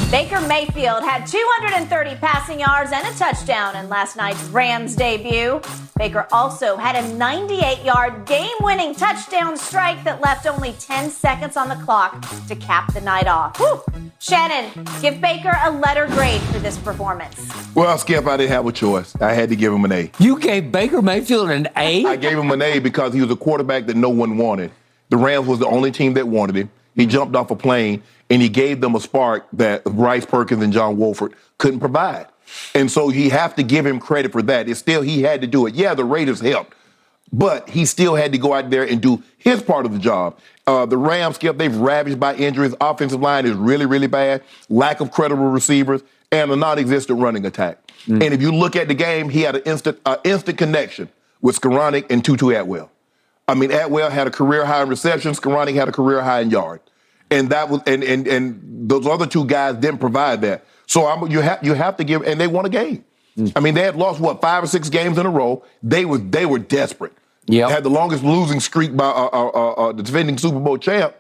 Baker Mayfield had 230 passing yards and a touchdown in last night's Rams debut. Baker also had a 98-yard game-winning touchdown strike that left only 10 seconds on the clock to cap the night off. Whew. Shannon, give Baker a letter grade for this performance. Well, Skip, I didn't have a choice. I had to give him an A. You gave Baker Mayfield an A? I gave him an A because he was a quarterback that no one wanted. The Rams was the only team that wanted him. He jumped off a plane, and he gave them a spark that Bryce Perkins and John Wolford couldn't provide. And so you have to give him credit for that. It's still, he had to do it. Yeah, the Raiders helped, but he still had to go out there and do his part of the job. The Rams, Skip, they've ravaged by injuries. Offensive line is really, really bad. Lack of credible receivers and a non-existent running attack. And if you look at the game, he had an instant connection with Skoranek and Tutu Atwell. I mean, Atwell had a career high in receptions. Skoranek had a career high in yards. And that was and those other two guys didn't provide that. So you have to give, and they won a game. I mean, they had lost 5 or 6 games in a row. They were desperate. Yeah, had the longest losing streak by the defending Super Bowl champ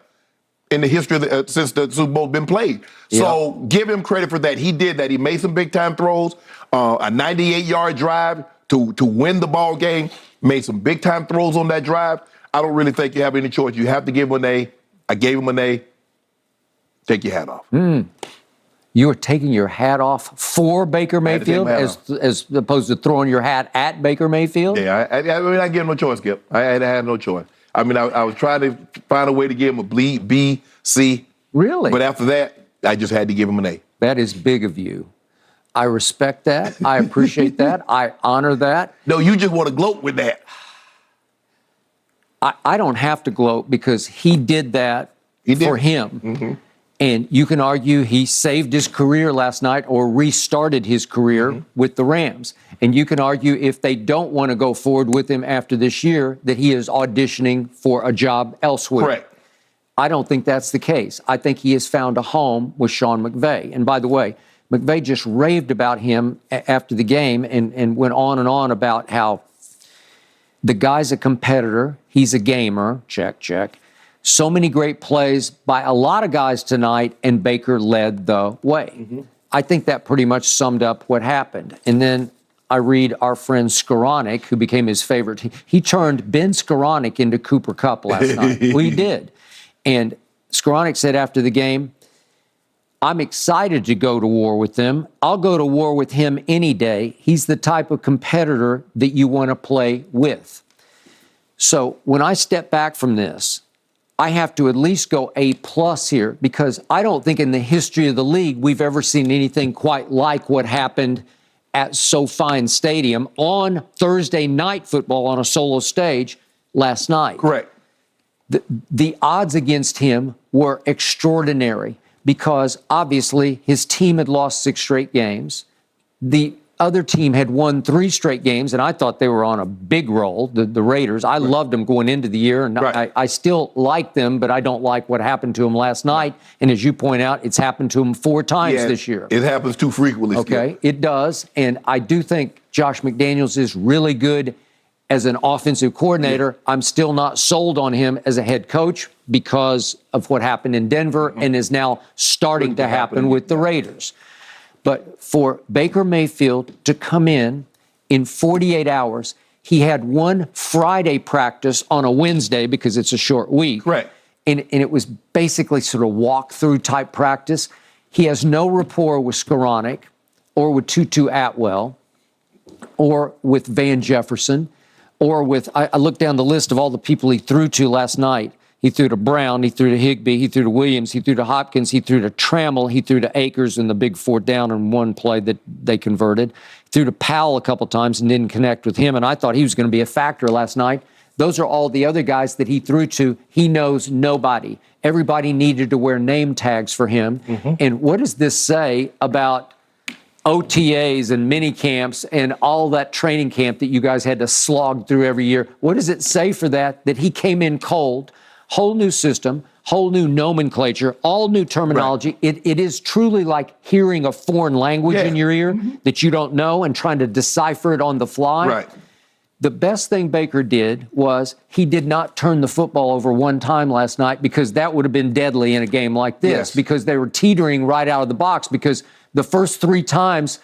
in the history of since the Super Bowl's been played. So give him credit for that. He did that. He made some big time throws, a 98-yard drive to win the ball game. Made some big time throws on that drive. I don't really think you have any choice. You have to give him an A. I gave him an A. Take your hat off. You were taking your hat off for Baker Mayfield as opposed to throwing your hat at Baker Mayfield? Yeah, I mean, I gave him no choice, Skip. I had no choice. I mean, I was trying to find a way to give him a B, C. Really? But after that, I just had to give him an A. That is big of you. I respect that. I appreciate that. I honor that. No, you just want to gloat with that. I don't have to gloat because he did that for him. And you can argue he saved his career last night or restarted his career with the Rams. And you can argue if they don't want to go forward with him after this year, that he is auditioning for a job elsewhere. Correct. I don't think that's the case. I think he has found a home with Sean McVay. And by the way, McVay just raved about him after the game and went on and on about how the guy's a competitor, he's a gamer, check, check. So many great plays by a lot of guys tonight, and Baker led the way. I think that pretty much summed up what happened. And then I read our friend Skoranek, who became his favorite. He turned Ben Skoranek into Cooper Kupp last night. Well, he did. And Skoranek said after the game, I'm excited to go to war with them. I'll go to war with him any day. He's the type of competitor that you want to play with. So when I step back from this, I have to at least go A+ here because I don't think in the history of the league we've ever seen anything quite like what happened at SoFi Stadium on Thursday Night Football on a solo stage last night. Correct. The odds against him were extraordinary because obviously his team had lost 6 straight games. The other team had won 3 straight games, and I thought they were on a big roll, the Raiders. I loved them going into the year, and I still like them, but I don't like what happened to them last night. And as you point out, it's happened to them 4 times this year. It happens too frequently. Okay, it does. And I do think Josh McDaniels is really good as an offensive coordinator. I'm still not sold on him as a head coach because of what happened in Denver and is now starting to happen with the Raiders. But for Baker Mayfield to come in 48 hours, he had one Friday practice on a Wednesday because it's a short week. Right. And it was basically sort of walk-through type practice. He has no rapport with Skoranek or with Tutu Atwell or with Van Jefferson or with, I looked down the list of all the people he threw to last night. He threw to Brown, he threw to Higbee, he threw to Williams, he threw to Hopkins, he threw to Trammell, he threw to Akers in the big 4th down and 1 play that they converted. He threw to Powell a couple times and didn't connect with him, and I thought he was going to be a factor last night. Those are all the other guys that he threw to. He knows nobody. Everybody needed to wear name tags for him. And what does this say about OTAs and mini camps and all that training camp that you guys had to slog through every year? What does it say for that he came in cold? Whole new system, whole new nomenclature, all new terminology. Right. It is truly like hearing a foreign language in your ear that you don't know and trying to decipher it on the fly. Right. The best thing Baker did was he did not turn the football over one time last night, because that would have been deadly in a game like this, Yes. because they were teetering right out of the box, because the first 3 times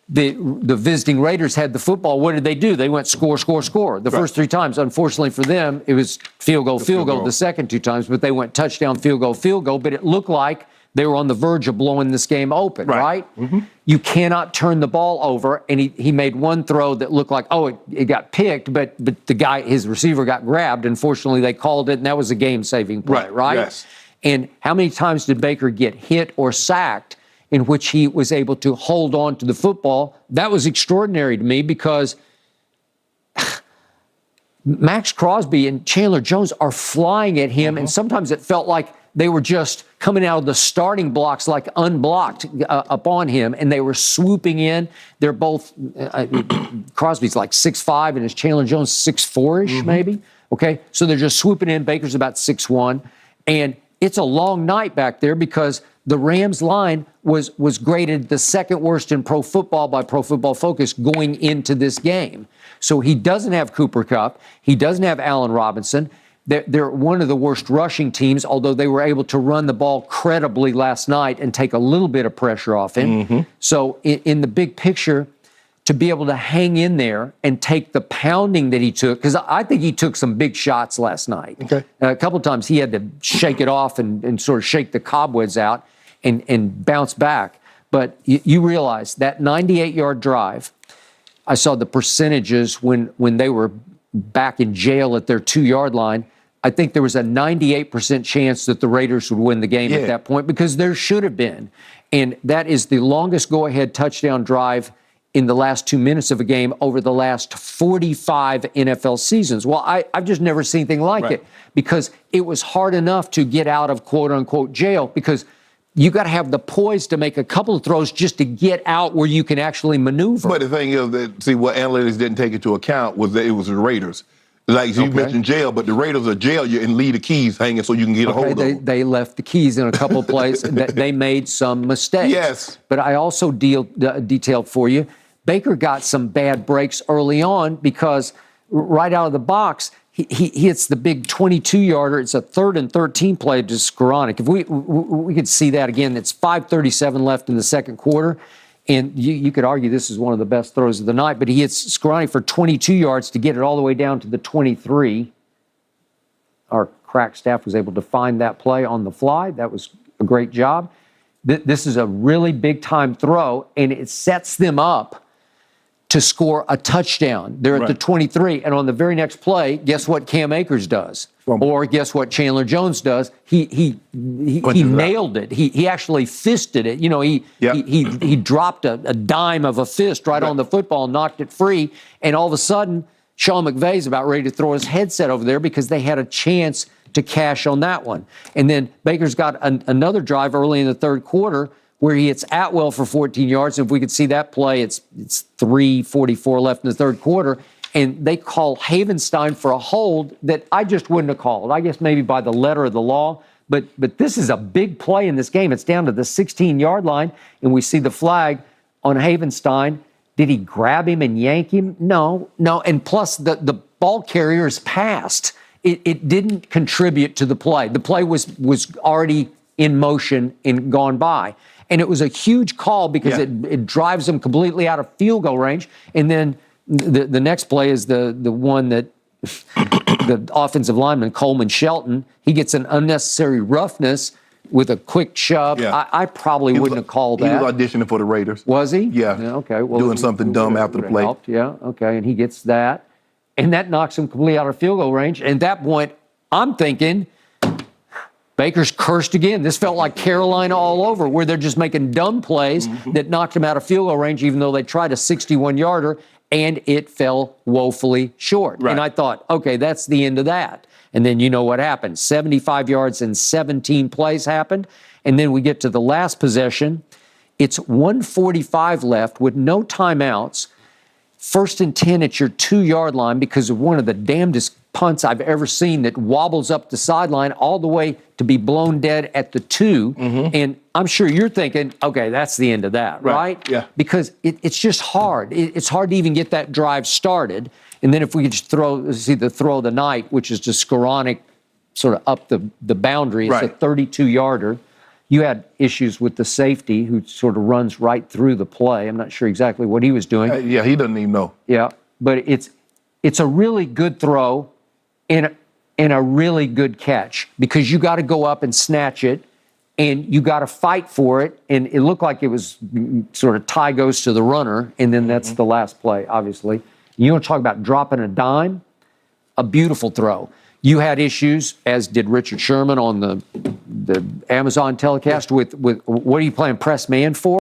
the visiting Raiders had the football, what did they do? They went score, score, score. The first 3 times. Unfortunately for them, it was field goal, field goal the second 2 times, but they went touchdown, field goal, but it looked like they were on the verge of blowing this game open, right? Mm-hmm. You cannot turn the ball over, and he made one throw that looked like, it got picked, but the guy, his receiver, got grabbed. Unfortunately, they called it, and that was a game-saving play, right? Yes. And how many times did Baker get hit or sacked in which he was able to hold on to the football? That was extraordinary to me, because Max Crosby and Chandler Jones are flying at him, and sometimes it felt like they were just coming out of the starting blocks, like unblocked upon him, and they were swooping in. They're both, Crosby's like 6'5", and is Chandler Jones 6'4"-ish, maybe? Okay, so they're just swooping in. Baker's about 6'1", and it's a long night back there, because the Rams line was graded the second worst in pro football by Pro Football Focus going into this game. So he doesn't have Cooper Kupp. He doesn't have Allen Robinson. They're one of the worst rushing teams, although they were able to run the ball credibly last night and take a little bit of pressure off him. So in the big picture, to be able to hang in there and take the pounding that he took, because I think he took some big shots last night. Okay. A couple of times he had to shake it off and sort of shake the cobwebs out and bounce back. But you realize that 98-yard drive, I saw the percentages when they were back in jail at their 2-yard line. I think there was a 98% chance that the Raiders would win the game at that point, because there should have been. And that is the longest go-ahead touchdown drive in the last 2 minutes of a game over the last 45 NFL seasons. Well, I've just never seen anything like it, because it was hard enough to get out of quote-unquote jail, because you got to have the poise to make a couple of throws just to get out where you can actually maneuver. But the thing is that, see, what analytics didn't take into account was that it was the Raiders. Like you mentioned jail, but the Raiders will jail you and leave the keys hanging so you can get a hold of them. They left the keys in a couple of places. They made some mistakes. Yes. But I also detailed for you, Baker got some bad breaks early on, because right out of the box, he hits the big 22-yarder. It's a 3rd and 13 play to Skoranek. If we could see that again, it's 5:37 left in the second quarter. And you could argue this is one of the best throws of the night, but he hits Skoranek for 22 yards to get it all the way down to the 23. Our crack staff was able to find that play on the fly. That was a great job. This is a really big-time throw, and it sets them up to score a touchdown. They're at the 23, and on the very next play, guess what Cam Akers does? Or guess what Chandler Jones does? He nailed it. He actually fisted it. You know, he dropped a dime of a fist right on the football, knocked it free, and all of a sudden, Sean McVay's about ready to throw his headset over there, because they had a chance to cash on that one. And then Baker's got another drive early in the third quarter where he hits Atwell for 14 yards. And if we could see that play, it's 3:44 left in the third quarter. And they call Havenstein for a hold that I just wouldn't have called. I guess maybe by the letter of the law. But this is a big play in this game. It's down to the 16-yard line, and we see the flag on Havenstein. Did he grab him and yank him? No. And plus, the ball carrier is passed. It didn't contribute to the play. The play was already in motion and gone by. And it was a huge call, because it drives them completely out of field goal range. And then the next play is the one that the offensive lineman, Coleman Shelton, he gets an unnecessary roughness with a quick shove. I probably wouldn't have called that. He was auditioning for the Raiders. Was he? Yeah. Okay. Well, doing something dumb after the play. Helped. Yeah. Okay. And he gets that. And that knocks him completely out of field goal range. And at that point, I'm thinking, Baker's cursed again. This felt like Carolina all over, where they're just making dumb plays that knocked him out of field goal range, even though they tried a 61-yarder, and it fell woefully short. And I thought, okay, that's the end of that. And then you know what happened. 75 yards and 17 plays happened. And then we get to the last possession. It's 1:45 left with no timeouts. 1st and 10 at your 2-yard line, because of one of the damnedest punts I've ever seen that wobbles up the sideline all the way to be blown dead at the 2. And I'm sure you're thinking, okay, that's the end of that, right? Yeah. Because it's just hard. It's hard to even get that drive started. And then if we could just see the throw of the night, which is just Skoranek sort of up the boundary. It's Right. a 32-yarder. You had issues with the safety who sort of runs right through the play. I'm not sure exactly what he was doing. Yeah, he doesn't even know. Yeah, but it's a really good throw and a really good catch because you got to go up and snatch it and you got to fight for it. And it looked like it was sort of tie goes to the runner, and then that's the last play, obviously. You want to talk about dropping a dime? A beautiful throw. You had issues, as did Richard Sherman on the Amazon telecast, with what are you playing press man for?